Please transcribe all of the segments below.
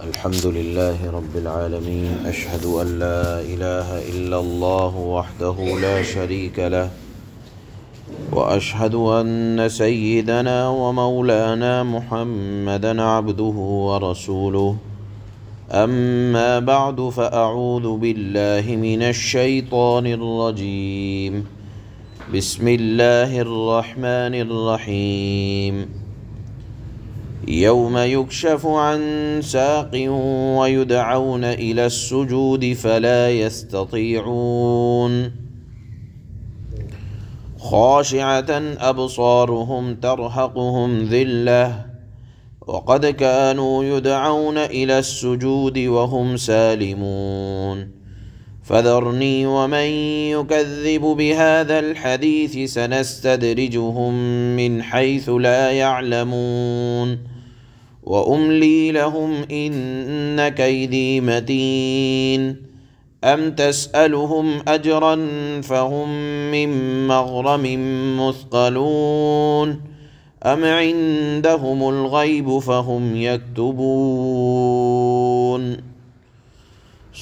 الحمد لله رب العالمين، أشهد أن لا إله إلا الله وحده لا شريك له، وأشهد أن سيدنا ومولانا محمدًا عبده ورسوله. أما بعد، فأعوذ بالله من الشيطان الرجيم. بسم الله الرحمن الرحيم. يوم يكشف عن ساق ويدعون إلى السجود فلا يستطيعون، خاشعة أبصارهم ترهقهم ذلة وقد كانوا يدعون إلى السجود وهم سالمون. فذرني ومن يكذب بهذا الحديث سنستدرجهم من حيث لا يعلمون وأملي لهم إن كيدي متين. أم تسألهم أجرا فهم من مغرم مثقلون أم عندهم الغيب فهم يكتبون.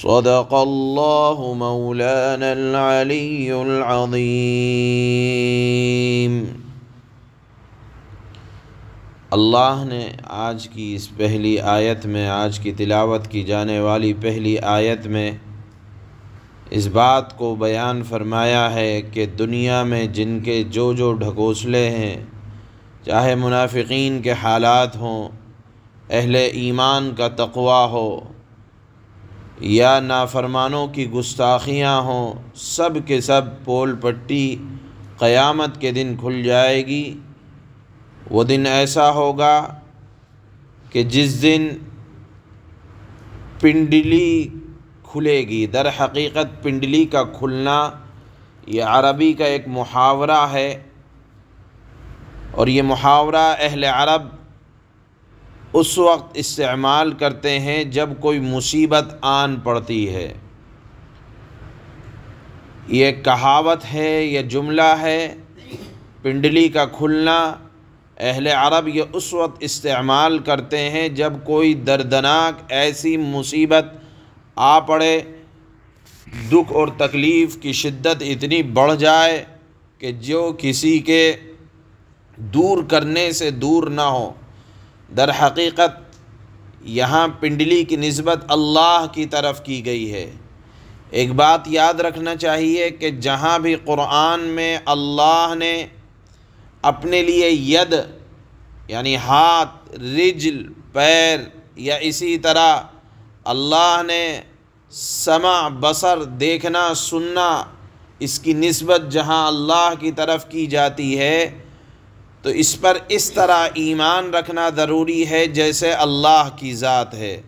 صدق الله مولانا العلي العظيم۔ اللہ نے آج کی اس پہلی آیت میں، آج کی تلاوت کی جانے والی پہلی آیت میں اس بات کو بیان فرمایا ہے کہ دنیا میں جن کے جو ڈھکوسلے ہیں، چاہے منافقین کے حالات ہوں، اہل ایمان کا تقوی ہو یا نافرمانوں کی گستاخیاں ہوں، سب کے سب پول پٹی قیامت کے دن کھل جائے گی۔ وہ دن ایسا ہوگا کہ جس دن پنڈلی کھلے گی۔ در حقیقت پنڈلی کا کھلنا یہ عربی کا ایک محاورہ ہے، اور یہ محاورہ اہل عرب اس وقت استعمال کرتے ہیں جب کوئی مصیبت آن پڑتی ہے۔ یہ کہاوت ہے، یہ جملہ ہے، پنڈلی کا کھلنا۔ اہل عرب یہ اس وقت استعمال کرتے ہیں جب کوئی دردناک ایسی مصیبت آ پڑے، دکھ اور تکلیف کی شدت اتنی بڑھ جائے کہ جو کسی کے دور کرنے سے دور نہ ہو۔ در حقیقت یہاں پنڈلی کی نسبت اللہ کی طرف کی گئی ہے۔ ایک بات یاد رکھنا چاہیے کہ جہاں بھی قرآن میں اللہ نے اپنے لیے ید یعنی ہاتھ، رجل، پیر، یا اسی طرح اللہ نے سمع، بصر، دیکھنا، سننا، اس کی نسبت جہاں اللہ کی طرف کی جاتی ہے تو اس پر اس طرح ایمان رکھنا ضروری ہے جیسے اللہ کی ذات ہے۔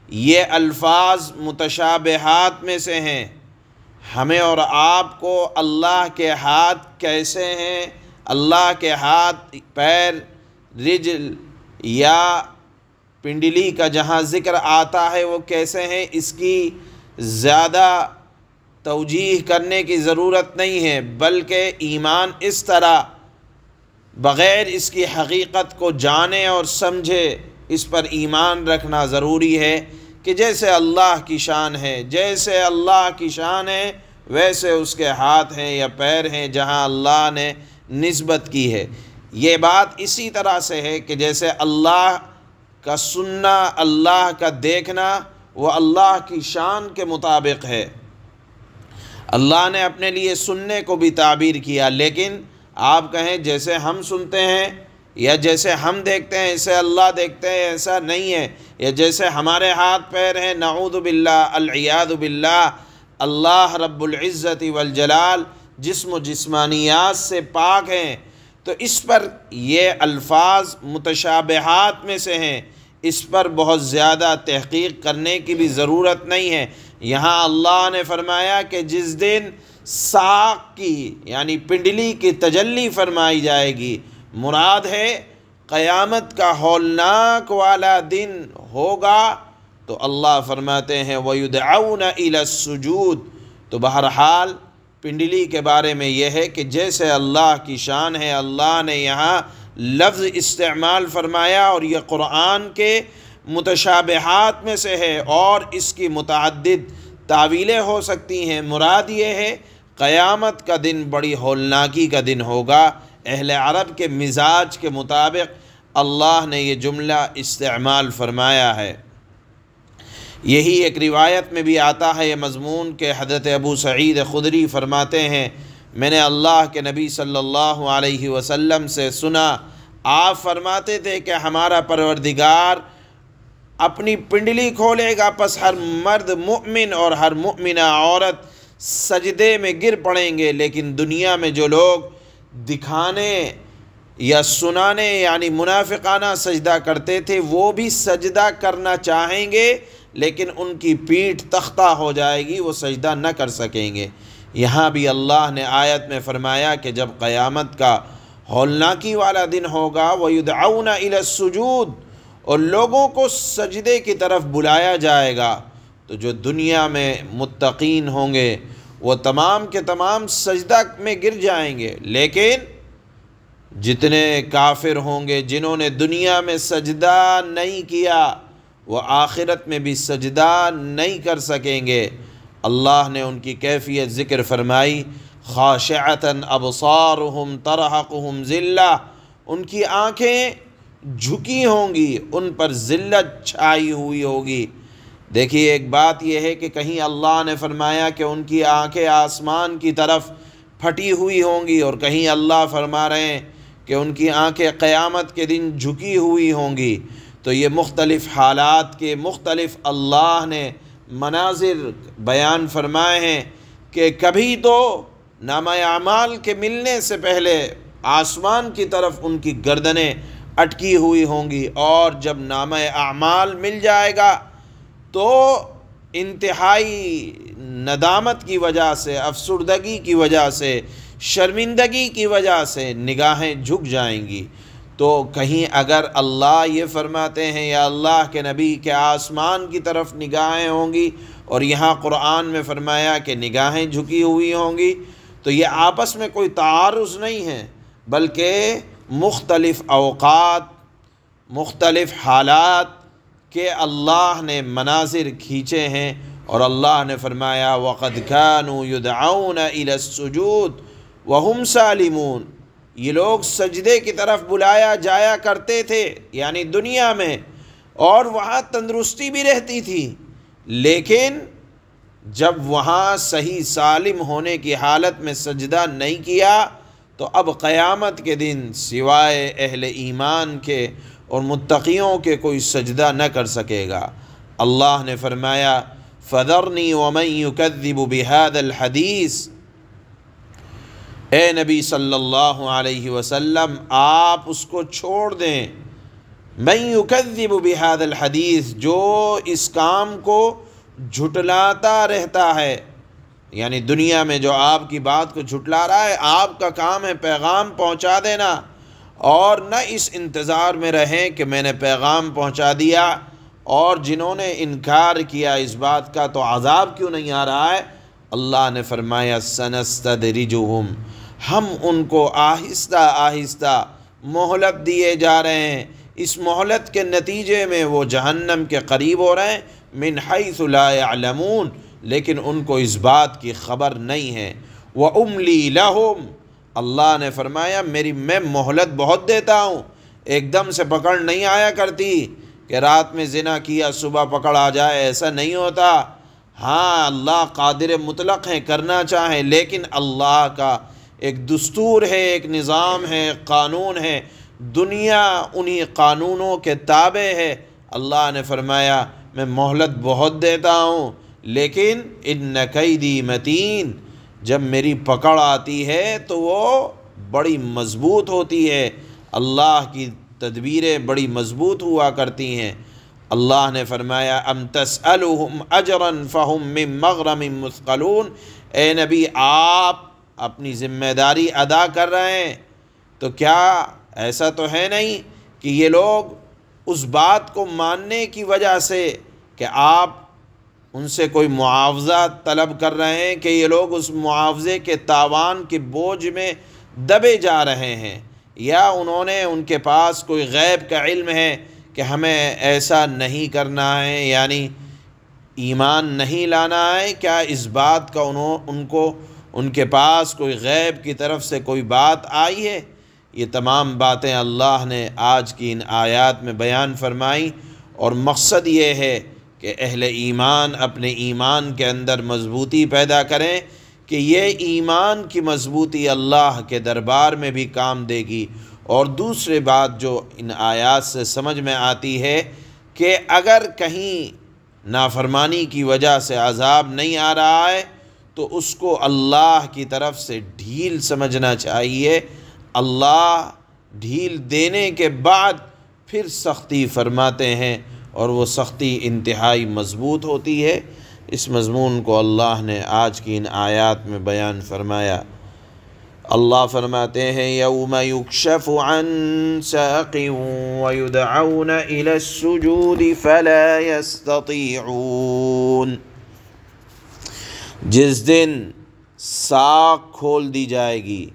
یہ الفاظ متشابہات میں سے ہیں۔ ہمیں اور آپ کو اللہ کے ہاتھ کیسے ہیں، اللہ کے ہاتھ، پیر، رجل یا پنڈلی کا جہاں ذکر آتا ہے وہ کیسے ہیں، اس کی زیادہ توجیح کرنے کی ضرورت نہیں ہے، بلکہ ایمان اس طرح بغیر اس کی حقیقت کو جانے اور سمجھے اس پر ایمان رکھنا ضروری ہے کہ جیسے اللہ کی شان ہے، جیسے اللہ کی شان ہے ویسے اس کے ہاتھ ہیں یا پیر ہیں جہاں اللہ نے نسبت کی ہے۔ یہ بات اسی طرح سے ہے کہ جیسے اللہ کا سننا، اللہ کا دیکھنا وہ اللہ کی شان کے مطابق ہے۔ اللہ نے اپنے لیے سننے کو بھی تعبیر کیا، لیکن آپ کہیں جیسے ہم سنتے ہیں یا جیسے ہم دیکھتے ہیں ایسے اللہ دیکھتے ہیں، ایسا نہیں ہے۔ یا جیسے ہمارے ہاتھ پیر ہیں، نعوذ باللہ، العیاذ باللہ، اللہ رب العزت والجلال جسم و جسمانیات سے پاک ہیں۔ تو اس پر یہ الفاظ متشابہات میں سے ہیں، اس پر بہت زیادہ تحقیق کرنے کی بھی ضرورت نہیں ہے۔ یہاں اللہ نے فرمایا کہ جس دن ساق کی یعنی پنڈلی کی تجلی فرمائی جائے گی، مراد ہے قیامت کا ہولناک والا دن ہوگا، تو اللہ فرماتے ہیں وَيُدْعَوْنَ إِلَى السُّجُودِ۔ تو بہرحال پنڈلی کے بارے میں یہ ہے کہ جیسے اللہ کی شان ہے، اللہ نے یہاں لفظ استعمال فرمایا، اور یہ قرآن کے متشابہات میں سے ہے اور اس کی متعدد تعویلیں ہو سکتی ہیں۔ مراد یہ ہے قیامت کا دن بڑی ہولناکی کا دن ہوگا۔ اہل عرب کے مزاج کے مطابق اللہ نے یہ جملہ استعمال فرمایا ہے۔ یہی ایک روایت میں بھی آتا ہے یہ مضمون کہ حضرت ابو سعید خدری فرماتے ہیں میں نے اللہ کے نبی صلی اللہ علیہ وسلم سے سنا، آپ فرماتے تھے کہ ہمارا پروردگار اپنی پنڈلی کھولے گا، پس ہر مرد مومن اور ہر مومنہ عورت سجدے میں گر پڑیں گے، لیکن دنیا میں جو لوگ دکھانے یا سنانے یعنی منافقانہ سجدہ کرتے تھے وہ بھی سجدہ کرنا چاہیں گے، لیکن ان کی پیٹھ تختہ ہو جائے گی، وہ سجدہ نہ کر سکیں گے۔ یہاں بھی اللہ نے آیت میں فرمایا کہ جب قیامت کا ہولناکی والا دن ہوگا وَيُدْعَوْنَ إِلَى السُّجُودِ، اور لوگوں کو سجدے کی طرف بلایا جائے گا، تو جو دنیا میں متقین ہوں گے وہ تمام کے تمام سجدہ میں گر جائیں گے، لیکن جتنے کافر ہوں گے جنہوں نے دنیا میں سجدہ نہیں کیا وہ آخرت میں بھی سجدہ نہیں کر سکیں گے۔ اللہ نے ان کی کیفیت ذکر فرمائی، خاشعۃ ابصارہم ترہقہم ذلہ، ان کی آنکھیں جھکی ہوں گی، ان پر ذلت چھائی ہوئی ہوگی۔ دیکھیے ایک بات یہ ہے کہ کہیں اللہ نے فرمایا کہ ان کی آنکھیں آسمان کی طرف پھٹی ہوئی ہوں گی، اور کہیں اللہ فرما رہے ہیں کہ ان کی آنکھیں قیامت کے دن جھکی ہوئی ہوں گی۔ تو یہ مختلف حالات کے مختلف اللہ نے مناظر بیان فرمائے ہیں کہ کبھی تو نامہ اعمال کے ملنے سے پہلے آسمان کی طرف ان کی گردنیں اٹکی ہوئی ہوں گی، اور جب نامہ اعمال مل جائے گا تو انتہائی ندامت کی وجہ سے، افسردگی کی وجہ سے، شرمندگی کی وجہ سے نگاہیں جھک جائیں گی۔ تو کہیں اگر اللہ یہ فرماتے ہیں یا اللہ کے نبی کے آسمان کی طرف نگاہیں ہوں گی، اور یہاں قرآن میں فرمایا کہ نگاہیں جھکی ہوئی ہوں گی، تو یہ آپس میں کوئی تعارض نہیں ہے، بلکہ مختلف اوقات، مختلف حالات کے اللہ نے مناظر کھینچے ہیں، اور اللہ نے فرمایا وَقَدْ كَانُوا يُدْعَوْنَ إِلَى السُّجُودِ وَهُمْ سَالِمُونَ، یہ لوگ سجدے کی طرف بلایا جایا کرتے تھے یعنی دنیا میں، اور وہاں تندرستی بھی رہتی تھی، لیکن جب وہاں صحیح سالم ہونے کی حالت میں سجدہ نہیں کیا تو اب قیامت کے دن سوائے اہل ایمان کے اور متقیوں کے کوئی سجدہ نہ کر سکے گا۔ اللہ نے فرمایا فَذَرْنِي وَمَنْ يُكَذِّبُ بِهَذَا الْحَدِيثِ، اے نبی صلی اللہ علیہ وسلم آپ اس کو چھوڑ دیں، مَنْ يُكَذِّبُ بِهَذَا الْحَدِيثِ، جو اس کام کو جھٹلاتا رہتا ہے، یعنی دنیا میں جو آپ کی بات کو جھٹلا رہا ہے، آپ کا کام ہے پیغام پہنچا دینا، اور نہ اس انتظار میں رہیں کہ میں نے پیغام پہنچا دیا اور جنہوں نے انکار کیا اس بات کا تو عذاب کیوں نہیں آ رہا ہے۔ اللہ نے فرمایا سنستدرجہم، ہم ان کو آہستہ آہستہ مہلت دیے جا رہے ہیں، اس مہلت کے نتیجے میں وہ جہنم کے قریب ہو رہے ہیں، من حیث لا یعلمون، لیکن ان کو اس بات کی خبر نہیں ہے۔ وَأُمْلِي لَهُمْ، اللہ نے فرمایا میں مہلت بہت دیتا ہوں، ایک دم سے پکڑ نہیں آیا کرتی کہ رات میں زنا کیا صبح پکڑ آ جائے، ایسا نہیں ہوتا۔ ہاں اللہ قادر مطلق ہیں، کرنا چاہیں، لیکن اللہ کا ایک دستور ہے، ایک نظام ہے، ایک قانون ہے، دنیا انہی قانونوں کے تابع ہے۔ اللہ نے فرمایا میں مہلت بہت دیتا ہوں، لیکن ان کیدی متین، جب میری پکڑ آتی ہے تو وہ بڑی مضبوط ہوتی ہے، اللہ کی تدبیریں بڑی مضبوط ہوا کرتی ہیں۔ اللہ نے فرمایا ام تسألهم اجرا فهم من مغرم مثقلون، اے نبی آپ اپنی ذمہ داری ادا کر رہے ہیں، تو کیا ایسا تو ہے نہیں کہ یہ لوگ اس بات کو ماننے کی وجہ سے کہ آپ ان سے کوئی معاوضہ طلب کر رہے ہیں کہ یہ لوگ اس معاوضے کے تاوان کے بوجھ میں دبے جا رہے ہیں، یا انہوں نے ان کے پاس کوئی غیب کا علم ہے کہ ہمیں ایسا نہیں کرنا ہے، یعنی ایمان نہیں لانا ہے؟ کیا اس بات کا ان کے پاس کوئی غیب کی طرف سے کوئی بات آئی ہے؟ یہ تمام باتیں اللہ نے آج کی ان آیات میں بیان فرمائی، اور مقصد یہ ہے کہ اہل ایمان اپنے ایمان کے اندر مضبوطی پیدا کریں کہ یہ ایمان کی مضبوطی اللہ کے دربار میں بھی کام دے گی۔ اور دوسری بات جو ان آیات سے سمجھ میں آتی ہے کہ اگر کہیں نافرمانی کی وجہ سے عذاب نہیں آ رہا ہے تو اس کو اللہ کی طرف سے ڈھیل سمجھنا چاہیے۔ اللہ ڈھیل دینے کے بعد پھر سختی فرماتے ہیں، اور وہ سختی انتہائی مضبوط ہوتی ہے۔ اس مضمون کو اللہ نے آج کی ان آیات میں بیان فرمایا۔ اللہ فرماتے ہیں یوم یکشف عن ساق ویدعون الی السجود فلا یستطیعون، جس دن ساق کھول دی جائے گی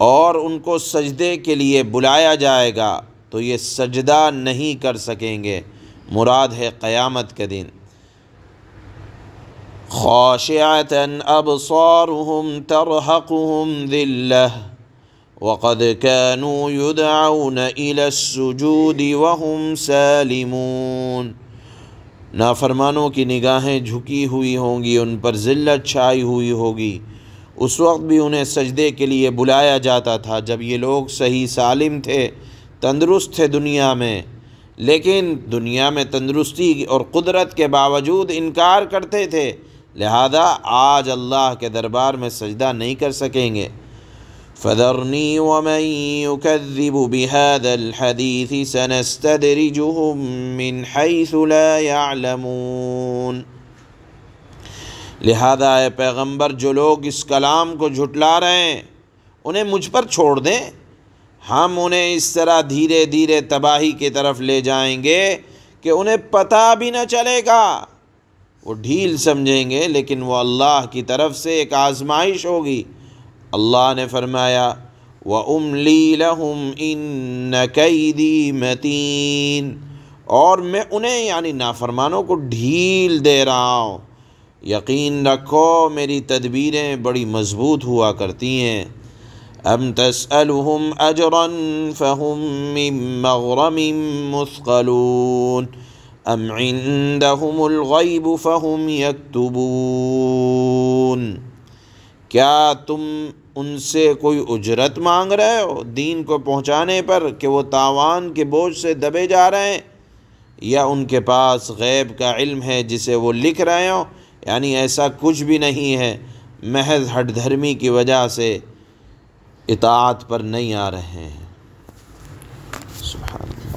اور ان کو سجدے کے لیے بلایا جائے گا تو یہ سجدہ نہیں کر سکیں گے، مراد ہے قیامت کے دن۔ خاشعۃ ابصارهم ترہقهم ذلۃ وقد كانوا يدعون الى السجود وهم سالمون، نافرمانوں کی نگاہیں جھکی ہوئی ہوں گی، ان پر ذلت چھائی ہوئی ہوگی۔ اس وقت بھی انہیں سجدے کے لیے بلایا جاتا تھا جب یہ لوگ صحیح سالم تھے، تندرست تھے دنیا میں، لیکن دنیا میں تندرستی اور قدرت کے باوجود انکار کرتے تھے، لہذا آج اللہ کے دربار میں سجدہ نہیں کر سکیں گے۔ فَذَرْنِي وَمَن يُكَذِّبُ بِهَذَا الْحَدِيثِ سَنَسْتَدْرِجُهُم مِّنْ حَيْثُ لَا يَعْلَمُونَ، لہذا اے پیغمبر جو لوگ اس کلام کو جھٹلا رہے ہیں انہیں مجھ پر چھوڑ دیں، ہم انہیں اس طرح دھیرے دھیرے تباہی کی طرف لے جائیں گے کہ انہیں پتہ بھی نہ چلے گا۔ وہ ڈھیل سمجھیں گے لیکن وہ اللہ کی طرف سے ایک آزمائش ہوگی۔ اللہ نے فرمایا وَأُمْلِي لَهُمْ إِنَّ كَيْدِي مَتِينٌ، اور میں انہیں یعنی نافرمانوں کو ڈھیل دے رہا ہوں، یقین رکھو میری تدبیریں بڑی مضبوط ہوا کرتی ہیں۔ ام تسألهم اجرا فهم من مغرم مثقلون ام عندهم الغیب فهم یکتبون، کیا تم ان سے کوئی اجرت مانگ رہے ہو دین کو پہنچانے پر کہ وہ تاوان کے بوجھ سے دبے جا رہے ہیں، یا ان کے پاس غیب کا علم ہے جسے وہ لکھ رہے ہوں؟ یعنی ایسا کچھ بھی نہیں ہے، محض ہٹ دھرمی کی وجہ سے اطاعت پر نہیں آ رہے ہیں۔ سبحان اللہ۔